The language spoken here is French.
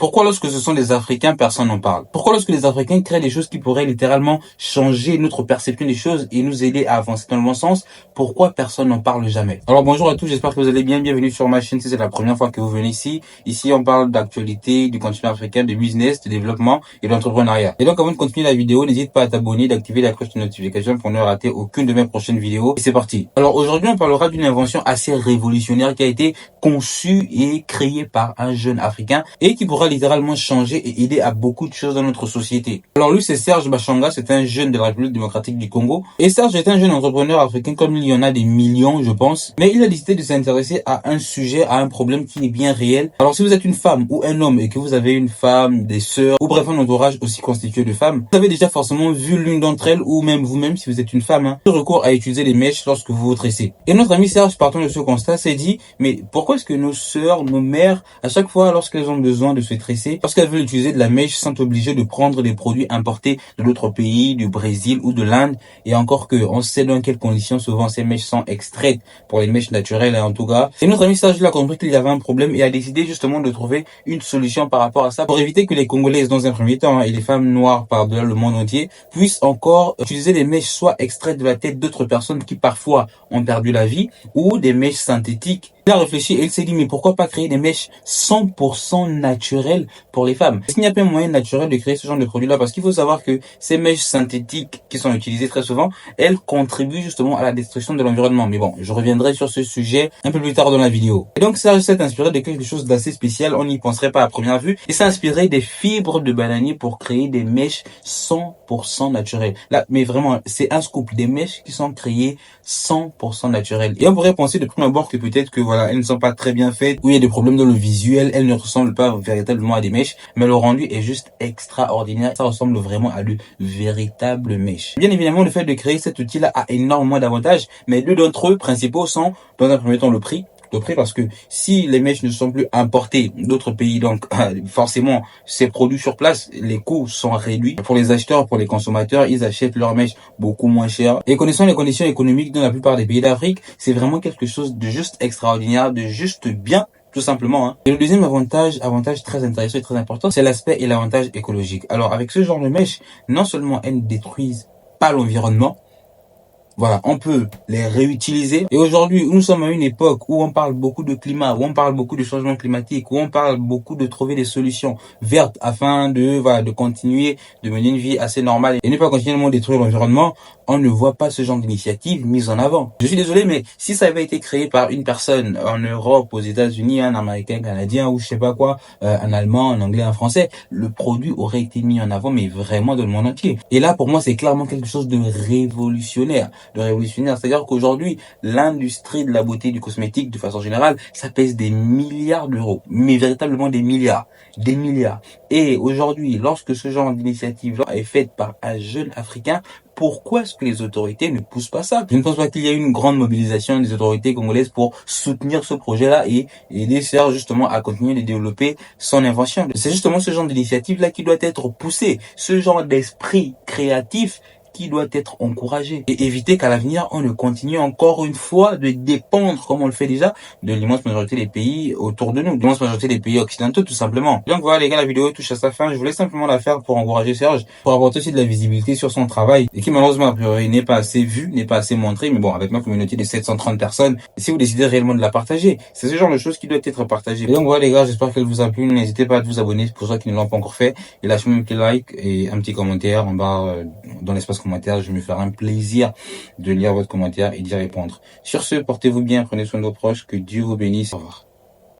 Pourquoi lorsque ce sont des Africains, personne n'en parle? Pourquoi lorsque les Africains créent des choses qui pourraient littéralement changer notre perception des choses et nous aider à avancer dans le bon sens, pourquoi personne n'en parle jamais? Alors bonjour à tous, j'espère que vous allez bien, bienvenue sur ma chaîne si c'est la première fois que vous venez ici. Ici on parle d'actualité, du continent africain, de business, de développement et d'entrepreneuriat. Et donc avant de continuer la vidéo, n'hésite pas à t'abonner, d'activer la cloche de notification pour ne rater aucune de mes prochaines vidéos. Et c'est parti. Alors aujourd'hui on parlera d'une invention assez révolutionnaire qui a été conçue et créée par un jeune Africain et qui pourra littéralement changer et aider à beaucoup de choses dans notre société. Alors lui c'est Serge Bachanga, c'est un jeune de la République démocratique du Congo. Et Serge est un jeune entrepreneur africain comme il y en a des millions je pense. Mais il a décidé de s'intéresser à un sujet, à un problème qui est bien réel. Alors si vous êtes une femme ou un homme et que vous avez une femme, des sœurs ou bref un entourage aussi constitué de femmes, vous avez déjà forcément vu l'une d'entre elles ou même vous-même si vous êtes une femme, le recours à utiliser les mèches lorsque vous vous tressez. Et notre ami Serge partant de ce constat s'est dit mais pourquoi est-ce que nos sœurs, nos mères, à chaque fois lorsqu'elles ont besoin de se tresser, lorsqu'elles veulent utiliser de la mèche, sont obligées de prendre des produits importés de d'autres pays, du Brésil ou de l'Inde, et encore que on sait dans quelles conditions souvent ces mèches sont extraites pour les mèches naturelles en tout cas. Et notre ami Serge a compris qu'il y avait un problème et a décidé justement de trouver une solution par rapport à ça pour éviter que les Congolaises dans un premier temps et les femmes noires par-delà le monde entier puissent encore utiliser des mèches soit extraites de la tête d'autres personnes qui parfois ont perdu la vie ou des mèches synthétiques. Il a réfléchi et il s'est dit mais pourquoi pas créer des mèches 100% naturelles pour les femmes? Est-ce qu'il n'y a pas un moyen naturel de créer ce genre de produit-là? Parce qu'il faut savoir que ces mèches synthétiques qui sont utilisées très souvent, elles contribuent justement à la destruction de l'environnement. Mais bon, je reviendrai sur ce sujet un peu plus tard dans la vidéo. Et donc ça s'est inspiré de quelque chose d'assez spécial, on n'y penserait pas à première vue. Il s'est inspiré des fibres de bananier pour créer des mèches 100% naturelles. Là, mais vraiment, c'est un scoop, des mèches qui sont créées 100% naturelles. Et on pourrait penser de prime abord que peut-être que voilà, elles ne sont pas très bien faites, ou il y a des problèmes dans le visuel, elles ne ressemblent pas véritablement à des mèches, mais le rendu est juste extraordinaire. Ça ressemble vraiment à de véritables mèches. Bien évidemment, le fait de créer cet outil-là a énormément d'avantages, mais deux d'entre eux principaux sont, dans un premier temps, le prix parce que si les mèches ne sont plus importées d'autres pays, donc forcément c'est produit sur place, les coûts sont réduits. Pour les acheteurs, pour les consommateurs, ils achètent leurs mèches beaucoup moins cher. Et connaissant les conditions économiques dans la plupart des pays d'Afrique, c'est vraiment quelque chose de juste extraordinaire, de juste bien, tout simplement. Et le deuxième avantage très intéressant et très important, c'est l'aspect et l'avantage écologique. Alors avec ce genre de mèches, non seulement elles ne détruisent pas l'environnement, voilà, on peut les réutiliser. Et aujourd'hui, nous sommes à une époque où on parle beaucoup de climat, où on parle beaucoup de changement climatique, où on parle beaucoup de trouver des solutions vertes afin de continuer de mener une vie assez normale et ne pas continuellement détruire l'environnement. On ne voit pas ce genre d'initiative mise en avant. Je suis désolé, mais si ça avait été créé par une personne en Europe, aux États-Unis, un Américain, Canadien ou je sais pas quoi, un Allemand, un Anglais, un Français, le produit aurait été mis en avant, mais vraiment dans le monde entier. Et là, pour moi, c'est clairement quelque chose de révolutionnaire. C'est-à-dire qu'aujourd'hui, l'industrie de la beauté et du cosmétique, de façon générale, ça pèse des milliards d'euros, mais véritablement des milliards. Et aujourd'hui, lorsque ce genre d'initiative est faite par un jeune Africain, pourquoi est-ce que les autorités ne poussent pas ça? Je ne pense pas qu'il y ait une grande mobilisation des autorités congolaises pour soutenir ce projet-là et aider Serge justement à continuer de développer son invention. C'est justement ce genre d'initiative-là qui doit être poussé, ce genre d'esprit créatif qui doit être encouragé et éviter qu'à l'avenir on ne continue encore une fois de dépendre comme on le fait déjà de l'immense majorité des pays autour de nous, l'immense majorité des pays occidentaux tout simplement. Donc voilà les gars, la vidéo touche à sa fin. Je voulais simplement la faire pour encourager Serge, pour apporter aussi de la visibilité sur son travail et qui malheureusement a priori n'est pas assez vu, n'est pas assez montré, mais bon, avec ma communauté de 730 personnes, si vous décidez réellement de la partager, c'est ce genre de choses qui doit être partagé. Et donc voilà les gars, j'espère qu'elle vous a plu. N'hésitez pas à vous abonner pour ceux qui ne l'ont pas encore fait et lâchez-moi un petit like et un petit commentaire en bas dans l'espace commentaire. Je me ferai un plaisir de lire votre commentaire et d'y répondre. Sur ce, portez-vous bien, prenez soin de vos proches, que Dieu vous bénisse. Au revoir.